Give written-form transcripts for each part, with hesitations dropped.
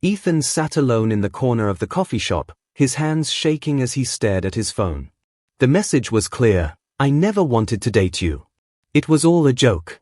Ethan sat alone in the corner of the coffee shop, his hands shaking as he stared at his phone. The message was clear: I never wanted to date you. It was all a joke.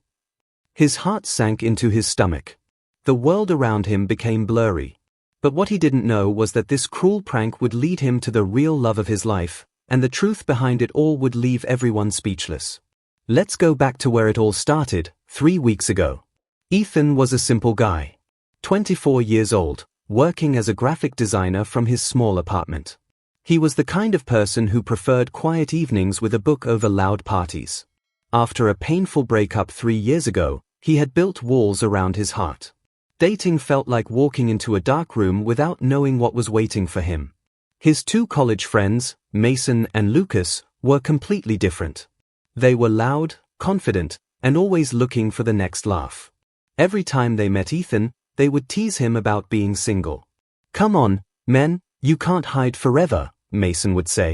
His heart sank into his stomach. The world around him became blurry. But what he didn't know was that this cruel prank would lead him to the real love of his life, and the truth behind it all would leave everyone speechless. Let's go back to where it all started, 3 weeks ago. Ethan was a simple guy. 24 years old, working as a graphic designer from his small apartment. He was the kind of person who preferred quiet evenings with a book over loud parties. After a painful breakup 3 years ago, he had built walls around his heart. Dating felt like walking into a dark room without knowing what was waiting for him. His 2 college friends, Mason and Lucas, were completely different. They were loud, confident, and always looking for the next laugh. Every time they met Ethan, they would tease him about being single. "Come on, men, you can't hide forever," Mason would say.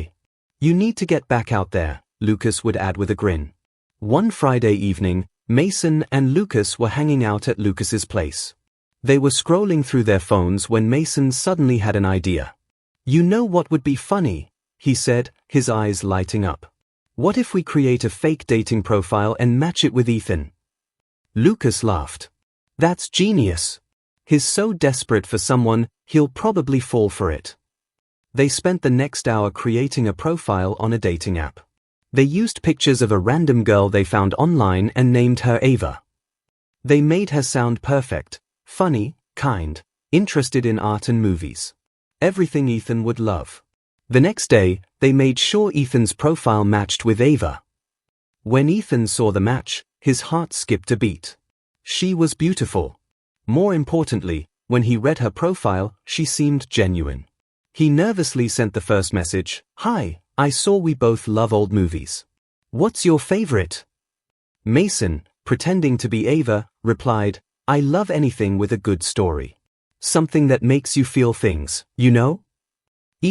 "You need to get back out there," Lucas would add with a grin. One Friday evening, Mason and Lucas were hanging out at Lucas's place. They were scrolling through their phones when Mason suddenly had an idea. "You know what would be funny?" he said, his eyes lighting up. "What if we create a fake dating profile and match it with Ethan?" Lucas laughed. "That's genius. He's so desperate for someone, he'll probably fall for it." They spent the next hour creating a profile on a dating app. They used pictures of a random girl they found online and named her Ava. They made her sound perfect, funny, kind, interested in art and movies. Everything Ethan would love. The next day, they made sure Ethan's profile matched with Ava. When Ethan saw the match, his heart skipped a beat. She was beautiful. More importantly, when he read her profile, she seemed genuine. He nervously sent the first message: "Hi, I saw we both love old movies. What's your favorite?" Mason, pretending to be Ava, replied, "I love anything with a good story. Something that makes you feel things, you know?"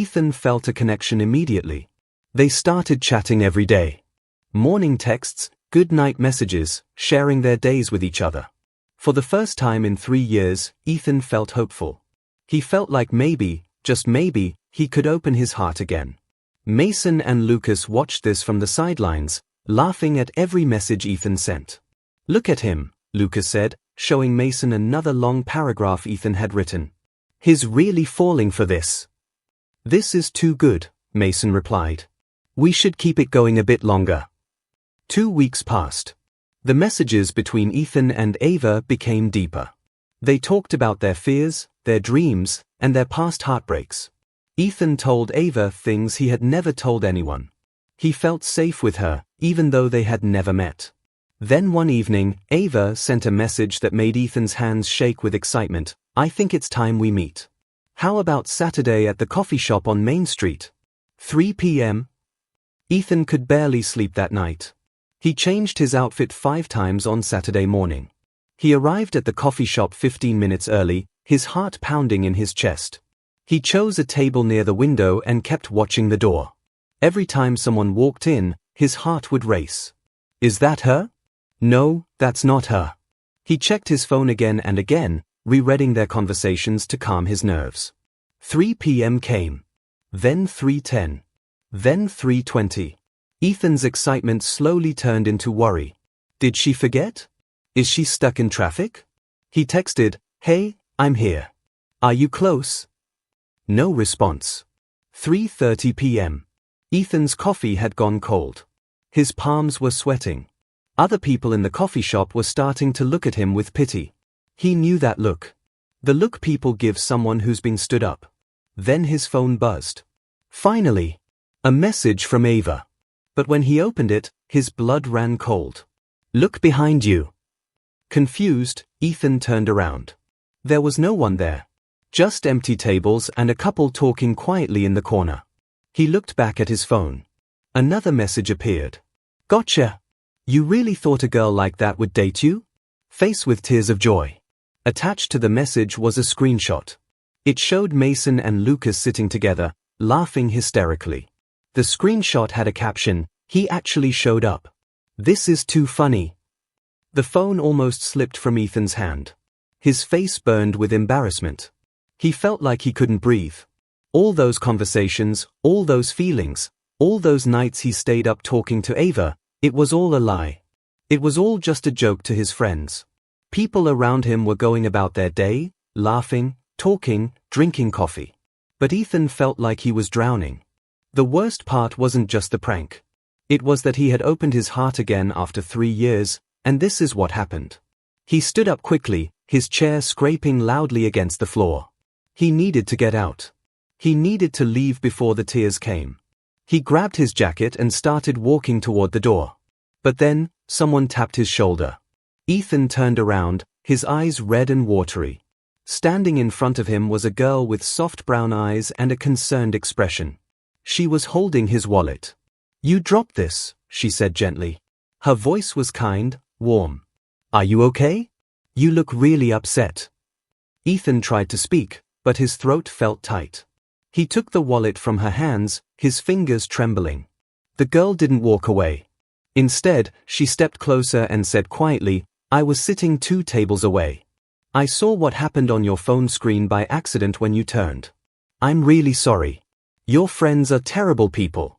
Ethan felt a connection immediately. They started chatting every day. Morning texts, good night messages, sharing their days with each other. For the first time in 3 years, Ethan felt hopeful. He felt like maybe, just maybe, he could open his heart again. Mason and Lucas watched this from the sidelines, laughing at every message Ethan sent. "Look at him," Lucas said, showing Mason another long paragraph Ethan had written. "He's really falling for this." "This is too good," Mason replied. "We should keep it going a bit longer." 2 weeks passed. The messages between Ethan and Ava became deeper. They talked about their fears, their dreams, and their past heartbreaks. Ethan told Ava things he had never told anyone. He felt safe with her, even though they had never met. Then one evening, Ava sent a message that made Ethan's hands shake with excitement. "I think it's time we meet. How about Saturday at the coffee shop on Main Street? 3 p.m. Ethan could barely sleep that night. He changed his outfit 5 times on Saturday morning. He arrived at the coffee shop 15 minutes early, his heart pounding in his chest. He chose a table near the window and kept watching the door. Every time someone walked in, his heart would race. Is that her? No, that's not her. He checked his phone again and again, rereading their conversations to calm his nerves. 3 p.m. came. Then 3:10. Then 3:20. Ethan's excitement slowly turned into worry. Did she forget? Is she stuck in traffic? He texted, "Hey, I'm here. Are you close?" No response. 3:30 p.m. Ethan's coffee had gone cold. His palms were sweating. Other people in the coffee shop were starting to look at him with pity. He knew that look. The look people give someone who's been stood up. Then his phone buzzed. Finally, a message from Ava. But when he opened it, his blood ran cold. "Look behind you." Confused, Ethan turned around. There was no one there. Just empty tables and a couple talking quietly in the corner. He looked back at his phone. Another message appeared. "Gotcha. You really thought a girl like that would date you?" Face with tears of joy. Attached to the message was a screenshot. It showed Mason and Lucas sitting together, laughing hysterically. The screenshot had a caption, "He actually showed up. This is too funny." The phone almost slipped from Ethan's hand. His face burned with embarrassment. He felt like he couldn't breathe. All those conversations, all those feelings, all those nights he stayed up talking to Ava, it was all a lie. It was all just a joke to his friends. People around him were going about their day, laughing, talking, drinking coffee. But Ethan felt like he was drowning. The worst part wasn't just the prank. It was that he had opened his heart again after 3 years, and this is what happened. He stood up quickly, his chair scraping loudly against the floor. He needed to get out. He needed to leave before the tears came. He grabbed his jacket and started walking toward the door. But then, someone tapped his shoulder. Ethan turned around, his eyes red and watery. Standing in front of him was a girl with soft brown eyes and a concerned expression. She was holding his wallet. "You dropped this," she said gently. Her voice was kind, warm. "Are you okay? You look really upset." Ethan tried to speak, but his throat felt tight. He took the wallet from her hands, his fingers trembling. The girl didn't walk away. Instead, she stepped closer and said quietly, "I was sitting 2 tables away. I saw what happened on your phone screen by accident when you turned. I'm really sorry. Your friends are terrible people."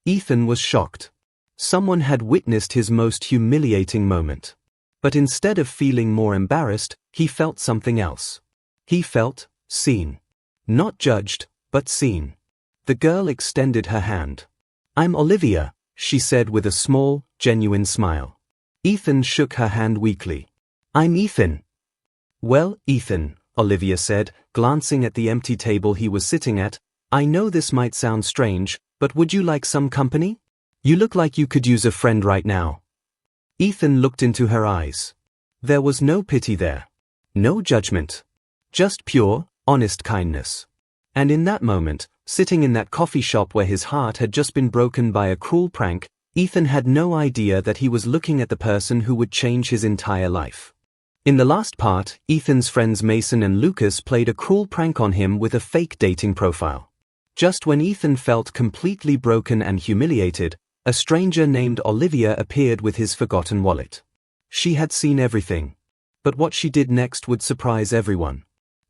Ethan was shocked. Someone had witnessed his most humiliating moment. But instead of feeling more embarrassed, he felt something else. He felt seen. Not judged, but seen. The girl extended her hand. "I'm Olivia," she said with a small, genuine smile. Ethan shook her hand weakly. "I'm Ethan." "Well, Ethan," Olivia said, glancing at the empty table he was sitting at, "I know this might sound strange, but would you like some company? You look like you could use a friend right now." Ethan looked into her eyes. There was no pity there. No judgment. Just pure, honest kindness. And in that moment, sitting in that coffee shop where his heart had just been broken by a cruel prank, Ethan had no idea that he was looking at the person who would change his entire life. In the last part, Ethan's friends Mason and Lucas played a cruel prank on him with a fake dating profile. Just when Ethan felt completely broken and humiliated, a stranger named Olivia appeared with his forgotten wallet. She had seen everything. But what she did next would surprise everyone.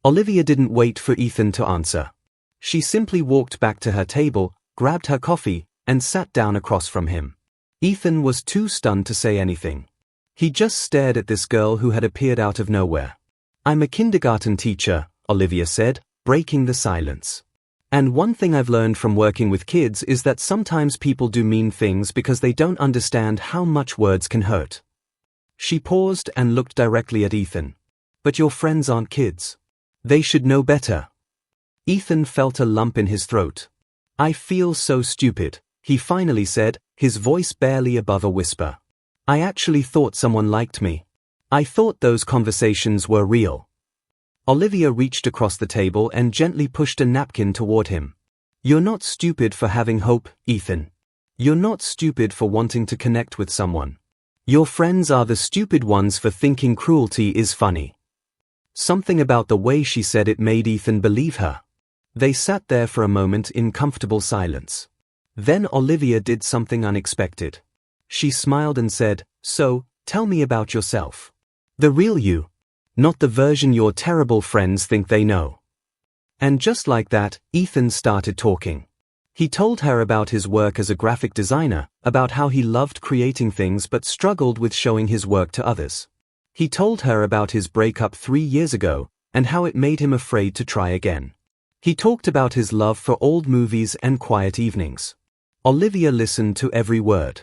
Olivia didn't wait for Ethan to answer. She simply walked back to her table, grabbed her coffee, and sat down across from him. Ethan was too stunned to say anything. He just stared at this girl who had appeared out of nowhere. "I'm a kindergarten teacher," Olivia said, breaking the silence. "And one thing I've learned from working with kids is that sometimes people do mean things because they don't understand how much words can hurt." She paused and looked directly at Ethan. "But your friends aren't kids. They should know better." Ethan felt a lump in his throat. "I feel so stupid," he finally said, his voice barely above a whisper. "I actually thought someone liked me. I thought those conversations were real." Olivia reached across the table and gently pushed a napkin toward him. "You're not stupid for having hope, Ethan. You're not stupid for wanting to connect with someone. Your friends are the stupid ones for thinking cruelty is funny." Something about the way she said it made Ethan believe her. They sat there for a moment in comfortable silence. Then Olivia did something unexpected. She smiled and said, "So, tell me about yourself. The real you. Not the version your terrible friends think they know." And just like that, Ethan started talking. He told her about his work as a graphic designer, about how he loved creating things but struggled with showing his work to others. He told her about his breakup 3 years ago, and how it made him afraid to try again. He talked about his love for old movies and quiet evenings. Olivia listened to every word.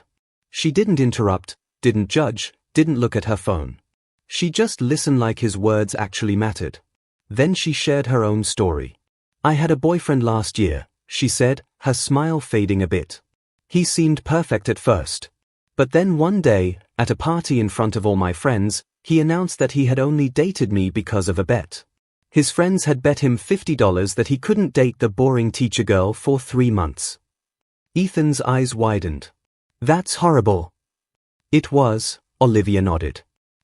She didn't interrupt, didn't judge, didn't look at her phone. She just listened like his words actually mattered. Then she shared her own story. "I had a boyfriend last year," she said, her smile fading a bit. "He seemed perfect at first. But then one day, at a party in front of all my friends, he announced that he had only dated me because of a bet. His friends had bet him $50 that he couldn't date the boring teacher girl for 3 months. Ethan's eyes widened. "That's horrible." "It was," Olivia nodded.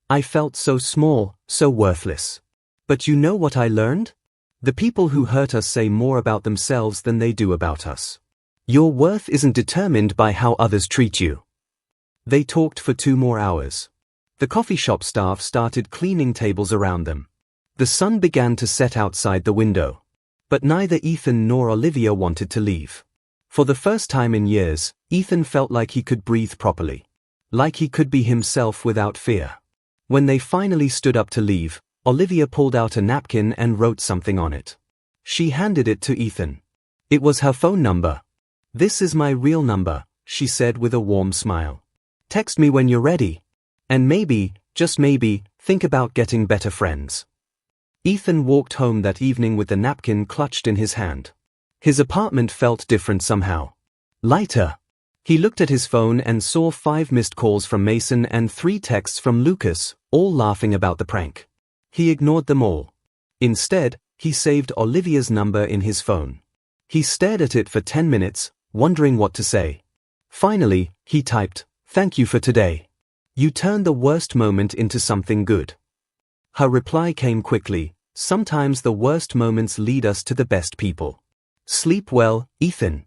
"I felt so small, so worthless. But you know what I learned? The people who hurt us say more about themselves than they do about us. Your worth isn't determined by how others treat you." They talked for 2 more hours. The coffee shop staff started cleaning tables around them. The sun began to set outside the window. But neither Ethan nor Olivia wanted to leave. For the first time in years, Ethan felt like he could breathe properly. Like he could be himself without fear. When they finally stood up to leave, Olivia pulled out a napkin and wrote something on it. She handed it to Ethan. It was her phone number. "This is my real number," she said with a warm smile. "Text me when you're ready. And maybe, just maybe, think about getting better friends." Ethan walked home that evening with the napkin clutched in his hand. His apartment felt different somehow. Lighter. He looked at his phone and saw 5 missed calls from Mason and 3 texts from Lucas, all laughing about the prank. He ignored them all. Instead, he saved Olivia's number in his phone. He stared at it for 10 minutes, wondering what to say. Finally, he typed, "Thank you for today. You turned the worst moment into something good." Her reply came quickly, "Sometimes the worst moments lead us to the best people. Sleep well, Ethan."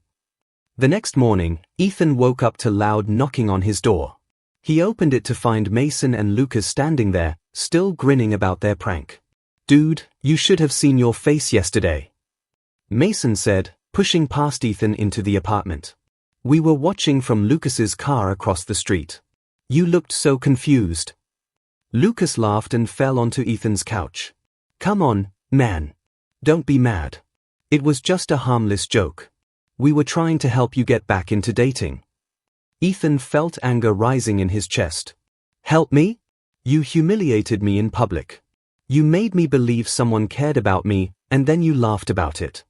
The next morning, Ethan woke up to loud knocking on his door. He opened it to find Mason and Lucas standing there, still grinning about their prank. "Dude, you should have seen your face yesterday," Mason said, pushing past Ethan into the apartment. "We were watching from Lucas's car across the street. You looked so confused." Lucas laughed and fell onto Ethan's couch. "Come on, man. Don't be mad. It was just a harmless joke. We were trying to help you get back into dating." Ethan felt anger rising in his chest. "Help me? You humiliated me in public. You made me believe someone cared about me, and then you laughed about it."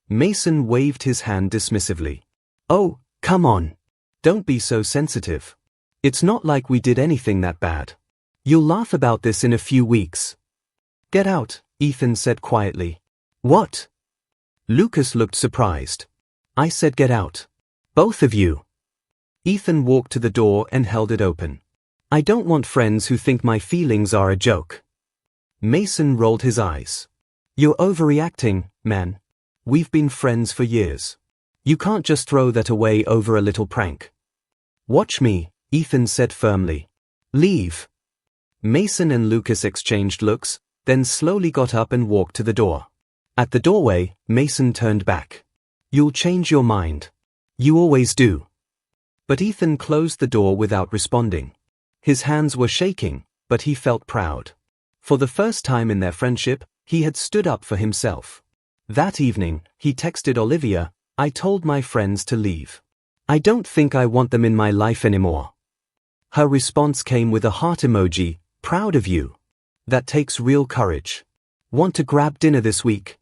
Mason waved his hand dismissively. "Oh, come on. Don't be so sensitive. It's not like we did anything that bad. You'll laugh about this in a few weeks." "Get out," Ethan said quietly. "What?" Lucas looked surprised. "I said get out. Both of you." Ethan walked to the door and held it open. "I don't want friends who think my feelings are a joke." Mason rolled his eyes. "You're overreacting, man. We've been friends for years. You can't just throw that away over a little prank." "Watch me," Ethan said firmly. "Leave." Mason and Lucas exchanged looks, then slowly got up and walked to the door. At the doorway, Mason turned back. "You'll change your mind. You always do." But Ethan closed the door without responding. His hands were shaking, but he felt proud. For the first time in their friendship, he had stood up for himself. That evening, he texted Olivia, "I told my friends to leave. I don't think I want them in my life anymore." Her response came with a heart emoji, "Proud of you. That takes real courage. Want to grab dinner this week?"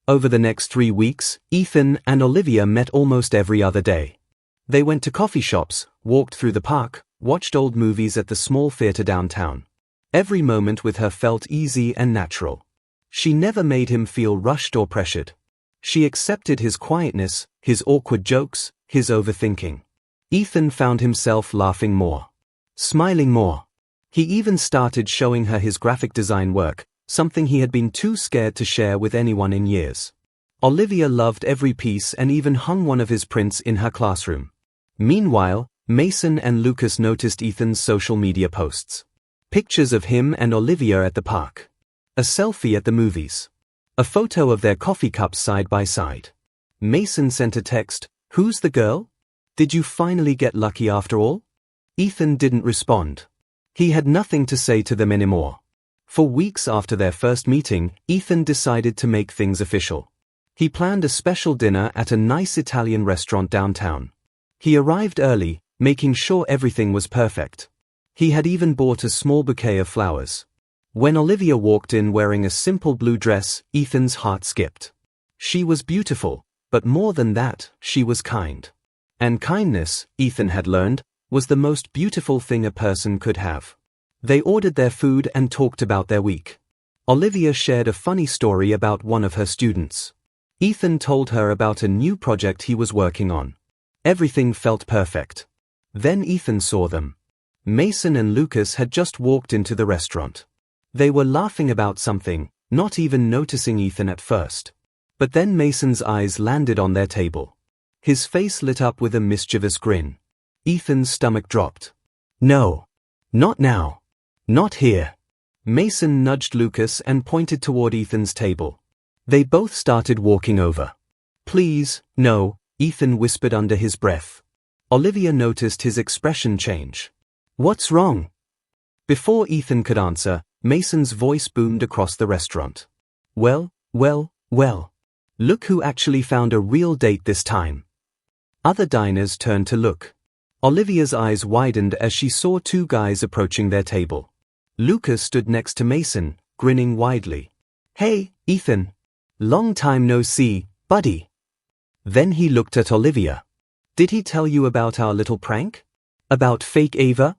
Over the next 3 weeks, Ethan and Olivia met almost every other day. They went to coffee shops, walked through the park, watched old movies at the small theater downtown. Every moment with her felt easy and natural. She never made him feel rushed or pressured. She accepted his quietness, his awkward jokes, his overthinking. Ethan found himself laughing more. Smiling more. He even started showing her his graphic design work, something he had been too scared to share with anyone in years. Olivia loved every piece and even hung one of his prints in her classroom. Meanwhile, Mason and Lucas noticed Ethan's social media posts. Pictures of him and Olivia at the park. A selfie at the movies. A photo of their coffee cups side by side. Mason sent a text, "Who's the girl? Did you finally get lucky after all?" Ethan didn't respond. He had nothing to say to them anymore. For weeks after their first meeting, Ethan decided to make things official. He planned a special dinner at a nice Italian restaurant downtown. He arrived early, making sure everything was perfect. He had even bought a small bouquet of flowers. When Olivia walked in wearing a simple blue dress, Ethan's heart skipped. She was beautiful, but more than that, she was kind. And kindness, Ethan had learned, was the most beautiful thing a person could have. They ordered their food and talked about their week. Olivia shared a funny story about one of her students. Ethan told her about a new project he was working on. Everything felt perfect. Then Ethan saw them. Mason and Lucas had just walked into the restaurant. They were laughing about something, not even noticing Ethan at first. But then Mason's eyes landed on their table. His face lit up with a mischievous grin. Ethan's stomach dropped. "No. Not now. Not here." Mason nudged Lucas and pointed toward Ethan's table. They both started walking over. Please, no, Ethan whispered under his breath. Olivia noticed his expression change. What's wrong? Before Ethan could answer, Mason's voice boomed across the restaurant. Well. Look who actually found a real date this time. Other diners turned to look. Olivia's eyes widened as she saw two guys approaching their table. Lucas stood next to Mason, grinning widely. Hey, Ethan. Long time no see, buddy. Then he looked at Olivia. Did he tell you about our little prank? About fake Ava?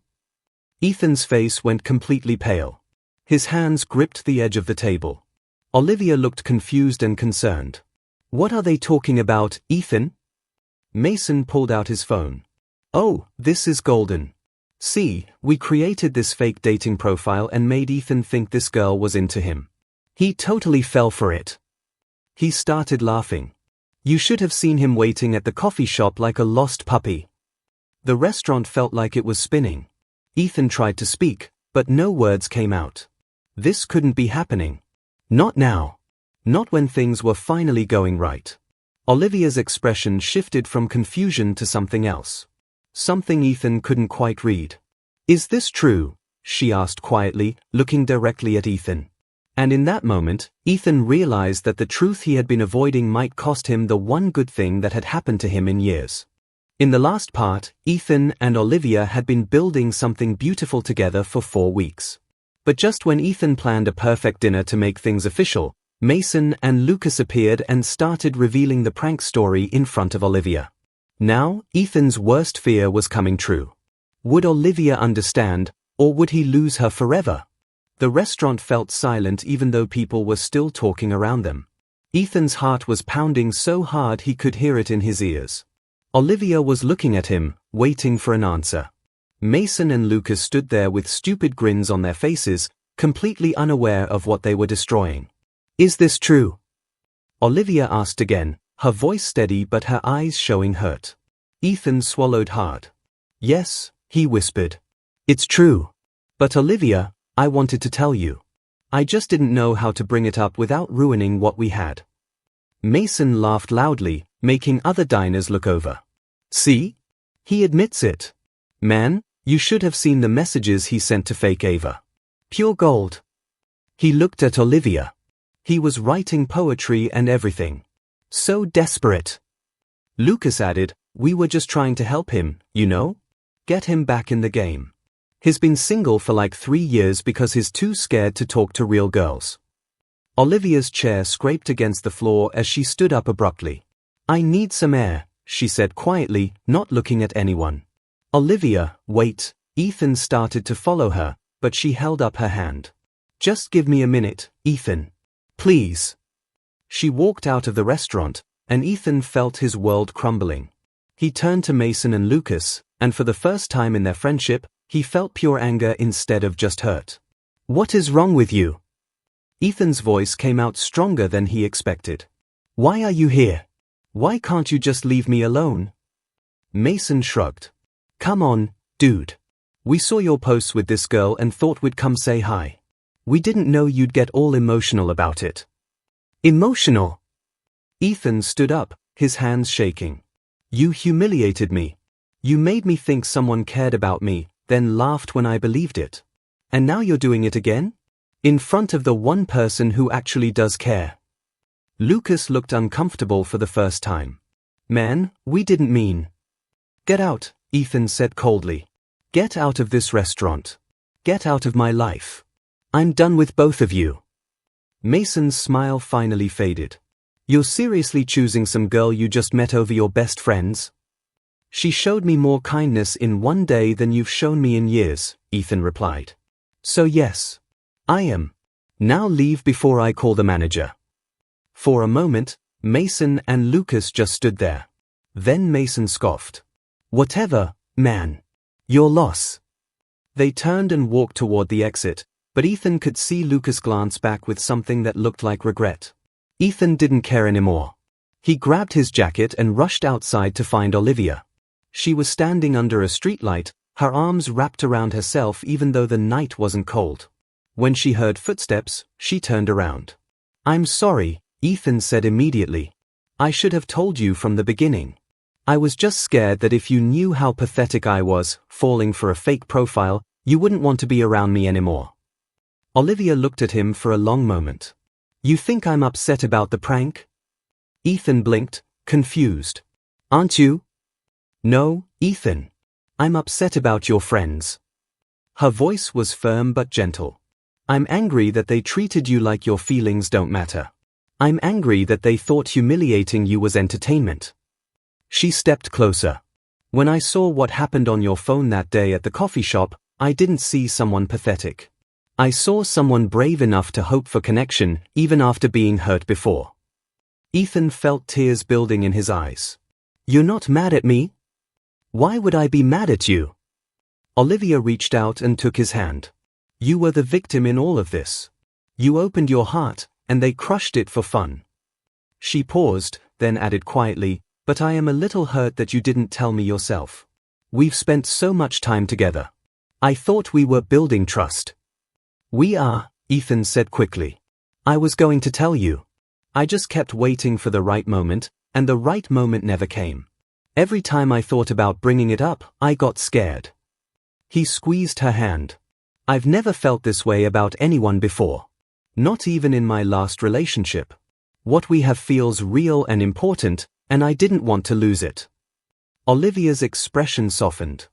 Ethan's face went completely pale. His hands gripped the edge of the table. Olivia looked confused and concerned. What are they talking about, Ethan? Mason pulled out his phone. Oh, this is golden. See, we created this fake dating profile and made Ethan think this girl was into him. He totally fell for it. He started laughing. You should have seen him waiting at the coffee shop like a lost puppy. The restaurant felt like it was spinning. Ethan tried to speak, but no words came out. This couldn't be happening. Not now. Not when things were finally going right. Olivia's expression shifted from confusion to something else. Something Ethan couldn't quite read. Is this true? She asked quietly, looking directly at Ethan. And in that moment, Ethan realized that the truth he had been avoiding might cost him the one good thing that had happened to him in years. In the last part, Ethan and Olivia had been building something beautiful together for 4 weeks. But just when Ethan planned a perfect dinner to make things official, Mason and Lucas appeared and started revealing the prank story in front of Olivia. Now, Ethan's worst fear was coming true. Would Olivia understand, or would he lose her forever? The restaurant felt silent even though people were still talking around them. Ethan's heart was pounding so hard he could hear it in his ears. Olivia was looking at him, waiting for an answer. Mason and Lucas stood there with stupid grins on their faces, completely unaware of what they were destroying. Is this true? Olivia asked again, her voice steady but her eyes showing hurt. Ethan swallowed hard. Yes, he whispered. It's true. But Olivia, I wanted to tell you. I just didn't know how to bring it up without ruining what we had. Mason laughed loudly, making other diners look over. See? He admits it. Man, you should have seen the messages he sent to fake Ava. Pure gold. He looked at Olivia. He was writing poetry and everything. So desperate. Lucas added, we were just trying to help him, you know? Get him back in the game. He's been single for like 3 years because he's too scared to talk to real girls. Olivia's chair scraped against the floor as she stood up abruptly. I need some air, she said quietly, not looking at anyone. Olivia, wait. Ethan started to follow her, but she held up her hand. Just give me a minute, Ethan. Please. She walked out of the restaurant, and Ethan felt his world crumbling. He turned to Mason and Lucas, and for the first time in their friendship, he felt pure anger instead of just hurt. What is wrong with you? Ethan's voice came out stronger than he expected. Why are you here? Why can't you just leave me alone? Mason shrugged. Come on, dude. We saw your posts with this girl and thought we'd come say hi. We didn't know you'd get all emotional about it. Emotional? Ethan stood up, his hands shaking. You humiliated me. You made me think someone cared about me, then laughed when I believed it. And now you're doing it again? In front of the one person who actually does care. Lucas looked uncomfortable for the first time. Man, we didn't mean. Get out, Ethan said coldly. Get out of this restaurant. Get out of my life. I'm done with both of you. Mason's smile finally faded. You're seriously choosing some girl you just met over your best friends? She showed me more kindness in one day than you've shown me in years, Ethan replied. So yes, I am. Now leave before I call the manager. For a moment, Mason and Lucas just stood there. Then Mason scoffed. Whatever, man. Your loss. They turned and walked toward the exit, but Ethan could see Lucas glance back with something that looked like regret. Ethan didn't care anymore. He grabbed his jacket and rushed outside to find Olivia. She was standing under a streetlight, her arms wrapped around herself even though the night wasn't cold. When she heard footsteps, she turned around. "I'm sorry," Ethan said immediately. "I should have told you from the beginning. I was just scared that if you knew how pathetic I was, falling for a fake profile, you wouldn't want to be around me anymore." Olivia looked at him for a long moment. "You think I'm upset about the prank?" Ethan blinked, confused. "Aren't you?" "No, Ethan. I'm upset about your friends." Her voice was firm but gentle. "I'm angry that they treated you like your feelings don't matter. I'm angry that they thought humiliating you was entertainment." She stepped closer. "When I saw what happened on your phone that day at the coffee shop, I didn't see someone pathetic. I saw someone brave enough to hope for connection, even after being hurt before." Ethan felt tears building in his eyes. "You're not mad at me?" "Why would I be mad at you?" Olivia reached out and took his hand. "You were the victim in all of this. You opened your heart, and they crushed it for fun." She paused, then added quietly, "But I am a little hurt that you didn't tell me yourself. We've spent so much time together. I thought we were building trust." "We are," Ethan said quickly. "I was going to tell you. I just kept waiting for the right moment, and the right moment never came. Every time I thought about bringing it up, I got scared." He squeezed her hand. "I've never felt this way about anyone before. Not even in my last relationship. What we have feels real and important, and I didn't want to lose it." Olivia's expression softened.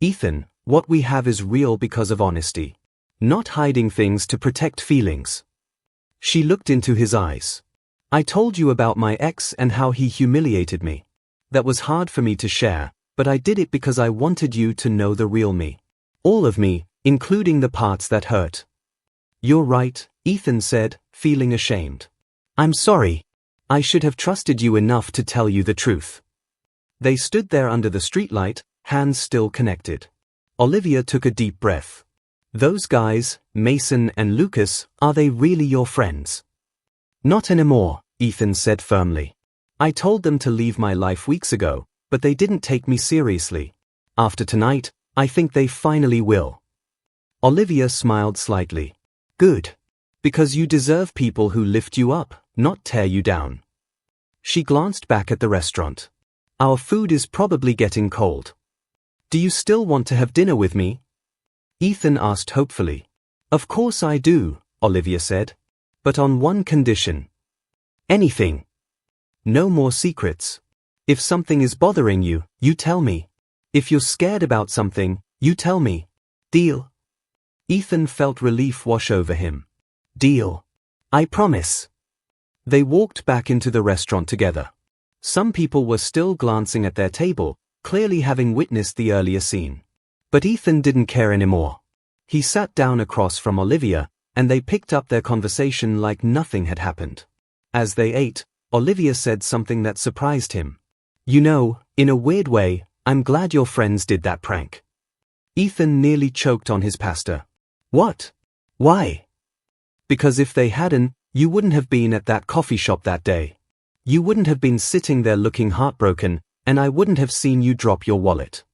"Ethan, what we have is real because of honesty. Not hiding things to protect feelings." She looked into his eyes. "I told you about my ex and how he humiliated me. That was hard for me to share, but I did it because I wanted you to know the real me. All of me, including the parts that hurt." "You're right," Ethan said, feeling ashamed. "I'm sorry. I should have trusted you enough to tell you the truth." They stood there under the streetlight, hands still connected. Olivia took a deep breath. "Those guys, Mason and Lucas, are they really your friends?" "Not anymore," Ethan said firmly. "I told them to leave my life weeks ago, but they didn't take me seriously. After tonight, I think they finally will." Olivia smiled slightly. "Good. Because you deserve people who lift you up, not tear you down." She glanced back at the restaurant. "Our food is probably getting cold. Do you still want to have dinner with me?" Ethan asked hopefully. "Of course I do," Olivia said. "But on one condition." "Anything. No more secrets. If something is bothering you, you tell me. If you're scared about something, you tell me. Deal?" Ethan felt relief wash over him. "Deal. I promise." They walked back into the restaurant together. Some people were still glancing at their table, clearly having witnessed the earlier scene. But Ethan didn't care anymore. He sat down across from Olivia, and they picked up their conversation like nothing had happened. As they ate, Olivia said something that surprised him. "You know, in a weird way, I'm glad your friends did that prank." Ethan nearly choked on his pasta. "What? Why?" "Because if they hadn't, you wouldn't have been at that coffee shop that day. You wouldn't have been sitting there looking heartbroken, and I wouldn't have seen you drop your wallet."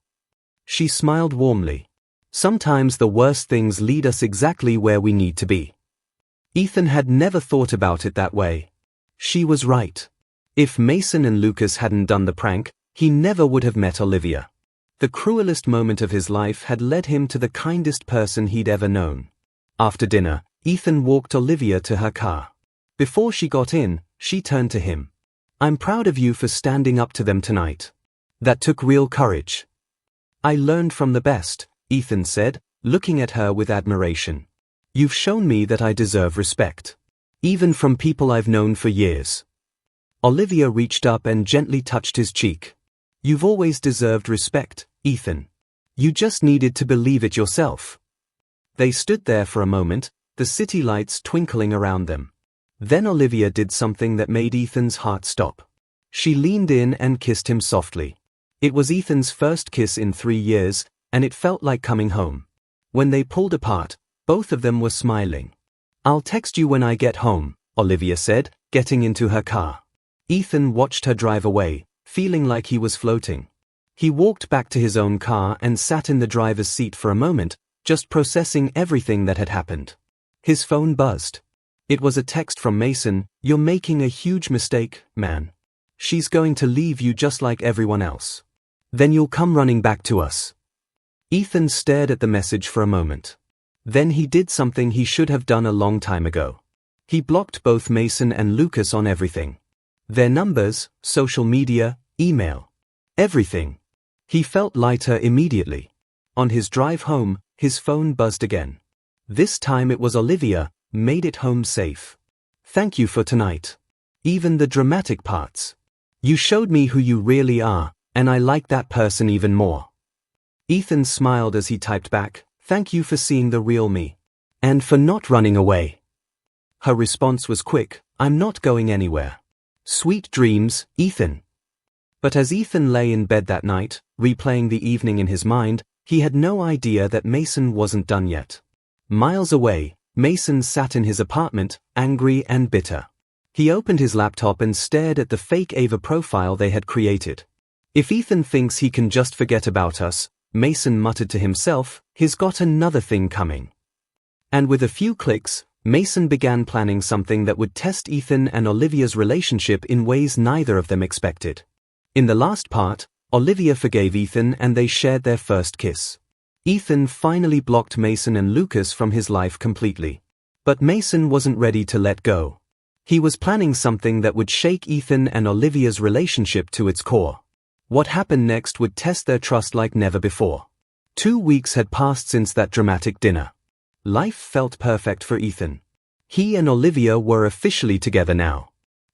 She smiled warmly. "Sometimes the worst things lead us exactly where we need to be." Ethan had never thought about it that way. She was right. If Mason and Lucas hadn't done the prank, he never would have met Olivia. The cruelest moment of his life had led him to the kindest person he'd ever known. After dinner, Ethan walked Olivia to her car. Before she got in, she turned to him. "I'm proud of you for standing up to them tonight. That took real courage." "I learned from the best," Ethan said, looking at her with admiration. "You've shown me that I deserve respect. Even from people I've known for years." Olivia reached up and gently touched his cheek. "You've always deserved respect, Ethan. You just needed to believe it yourself." They stood there for a moment, the city lights twinkling around them. Then Olivia did something that made Ethan's heart stop. She leaned in and kissed him softly. It was Ethan's first kiss in 3 years, and it felt like coming home. When they pulled apart, both of them were smiling. "I'll text you when I get home," Olivia said, getting into her car. Ethan watched her drive away, feeling like he was floating. He walked back to his own car and sat in the driver's seat for a moment, just processing everything that had happened. His phone buzzed. It was a text from Mason. "You're making a huge mistake, man. She's going to leave you just like everyone else. Then you'll come running back to us." Ethan stared at the message for a moment. Then he did something he should have done a long time ago. He blocked both Mason and Lucas on everything. Their numbers, social media, email. Everything. He felt lighter immediately. On his drive home, his phone buzzed again. This time it was Olivia. "Made it home safe. Thank you for tonight. Even the dramatic parts. You showed me who you really are, and I like that person even more." Ethan smiled as he typed back, "Thank you for seeing the real me. And for not running away." Her response was quick, "I'm not going anywhere. Sweet dreams, Ethan." But as Ethan lay in bed that night, replaying the evening in his mind, he had no idea that Mason wasn't done yet. Miles away, Mason sat in his apartment, angry and bitter. He opened his laptop and stared at the fake Ava profile they had created. "If Ethan thinks he can just forget about us," Mason muttered to himself, "he's got another thing coming." And with a few clicks, Mason began planning something that would test Ethan and Olivia's relationship in ways neither of them expected. In the last part, Olivia forgave Ethan and they shared their first kiss. Ethan finally blocked Mason and Lucas from his life completely. But Mason wasn't ready to let go. He was planning something that would shake Ethan and Olivia's relationship to its core. What happened next would test their trust like never before. 2 weeks had passed since that dramatic dinner. Life felt perfect for Ethan. He and Olivia were officially together now.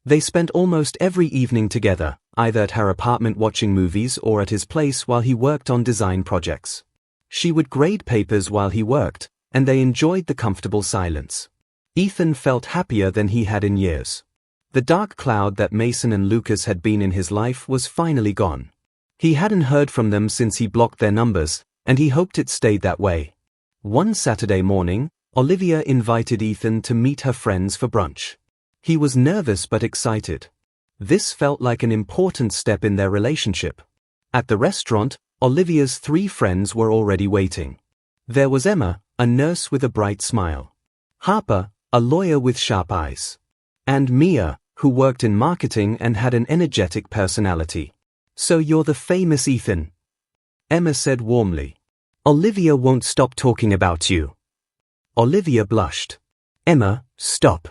They spent almost every evening together, either at her apartment watching movies or at his place while he worked on design projects. She would grade papers while he worked, and they enjoyed the comfortable silence. Ethan felt happier than he had in years. The dark cloud that Mason and Lucas had been in his life was finally gone. He hadn't heard from them since he blocked their numbers, and he hoped it stayed that way. One Saturday morning, Olivia invited Ethan to meet her friends for brunch. He was nervous but excited. This felt like an important step in their relationship. At the restaurant, Olivia's 3 friends were already waiting. There was Emma, a nurse with a bright smile. Harper, a lawyer with sharp eyes. And Mia, who worked in marketing and had an energetic personality. "So you're the famous Ethan," Emma said warmly. "Olivia won't stop talking about you." Olivia blushed. "Emma, stop.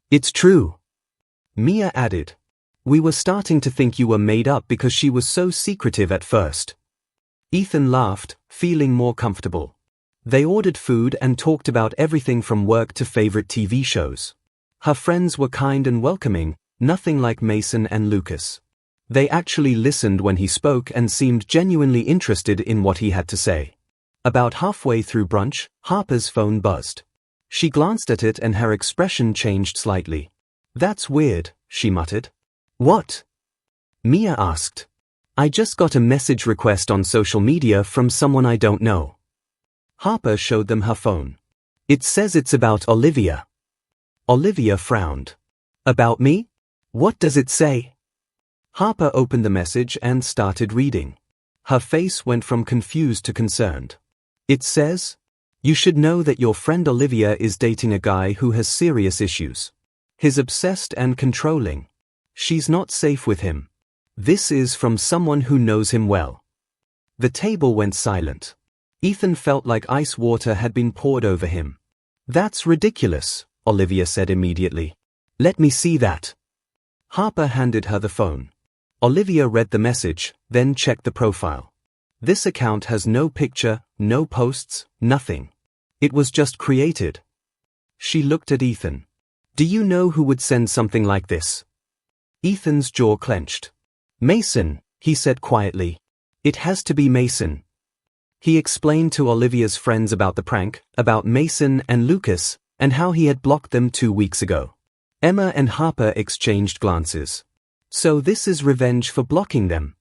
It's true." Mia added. "We were starting to think you were made up because she was so secretive at first." Ethan laughed, feeling more comfortable. They ordered food and talked about everything from work to favorite TV shows. Her friends were kind and welcoming, nothing like Mason and Lucas. They actually listened when he spoke and seemed genuinely interested in what he had to say. About halfway through brunch, Harper's phone buzzed. She glanced at it and her expression changed slightly. "That's weird," she muttered. "What?" Mia asked. "I just got a message request on social media from someone I don't know." Harper showed them her phone. "It says it's about Olivia." Olivia frowned. "About me? What does it say?" Harper opened the message and started reading. Her face went from confused to concerned. It says, "You should know that your friend Olivia is dating a guy who has serious issues. He's obsessed and controlling. She's not safe with him. This is from someone who knows him well." The table went silent. Ethan felt like ice water had been poured over him. "That's ridiculous," Olivia said immediately. "Let me see that." Harper handed her the phone. Olivia read the message, then checked the profile. "This account has no picture, no posts, nothing. It was just created." She looked at Ethan. "Do you know who would send something like this?" Ethan's jaw clenched. "Mason," he said quietly. "It has to be Mason." He explained to Olivia's friends about the prank, about Mason and Lucas, and how he had blocked them 2 weeks ago. Emma and Harper exchanged glances. "So this is revenge for blocking them?"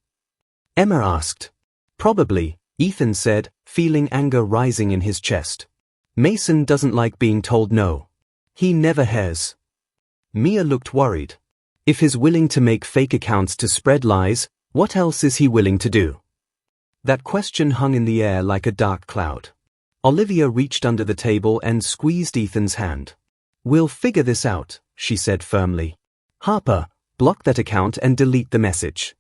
Emma asked. "Probably," Ethan said, feeling anger rising in his chest. "Mason doesn't like being told no. He never has." Mia looked worried. If he's willing to make fake accounts to spread lies, what else is he willing to do? That question hung in the air like a dark cloud. Olivia reached under the table and squeezed Ethan's hand. "We'll figure this out," she said firmly. "Harper, block that account and delete the message."